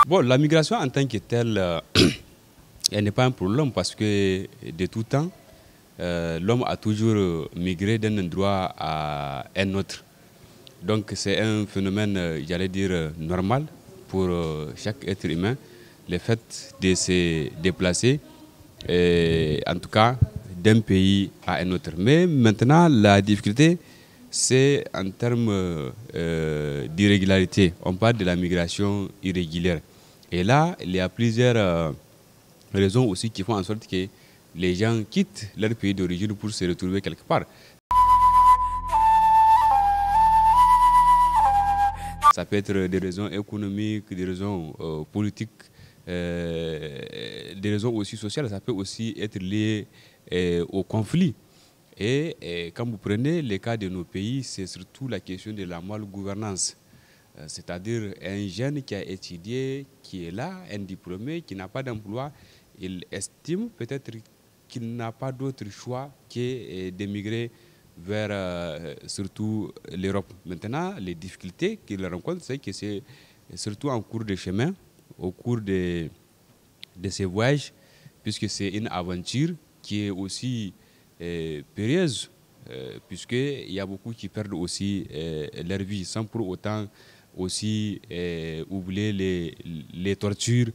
Bon, la migration en tant que telle, elle n'est pas un problème parce que de tout temps, l'homme a toujours migré d'un endroit à un autre. Donc c'est un phénomène, j'allais dire, normal pour chaque être humain, le fait de se déplacer, en tout cas d'un pays à un autre. Mais maintenant, la difficulté, c'est en termes d'irrégularité. On parle de la migration irrégulière. Et là, il y a plusieurs raisons aussi qui font en sorte que les gens quittent leur pays d'origine pour se retrouver quelque part. Ça peut être des raisons économiques, des raisons politiques, des raisons aussi sociales. Ça peut aussi être lié au conflit. Et quand vous prenez les cas de nos pays, c'est surtout la question de la malgouvernance. C'est-à-dire un jeune qui a étudié, qui est là, un diplômé, qui n'a pas d'emploi, il estime peut-être qu'il n'a pas d'autre choix que d'émigrer vers surtout l'Europe. Maintenant, les difficultés qu'il rencontre, c'est que c'est surtout en cours de chemin, au cours de ces voyages, puisque c'est une aventure qui est aussi périlleuse, puisqu'il y a beaucoup qui perdent aussi leur vie sans pour autant aussi oublier les tortures,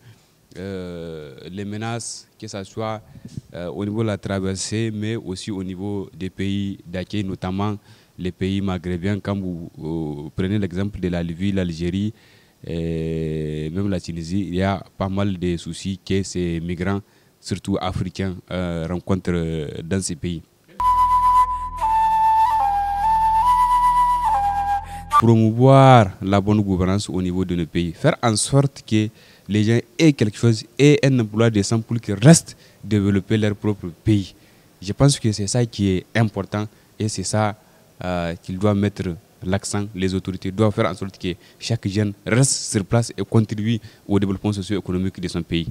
les menaces, que ce soit au niveau de la traversée, mais aussi au niveau des pays d'accueil, notamment les pays maghrébins. Quand vous prenez l'exemple de la Libye, l'Algérie, même la Tunisie, il y a pas mal de soucis que ces migrants, surtout africains, rencontrent dans ces pays. Promouvoir la bonne gouvernance au niveau de nos pays, faire en sorte que les gens aient quelque chose, aient un emploi décent pour qu'ils restent développer leur propre pays. Je pense que c'est ça qui est important et c'est ça qu'il doit mettre l'accent. Les autorités doivent faire en sorte que chaque jeune reste sur place et contribue au développement socio-économique de son pays.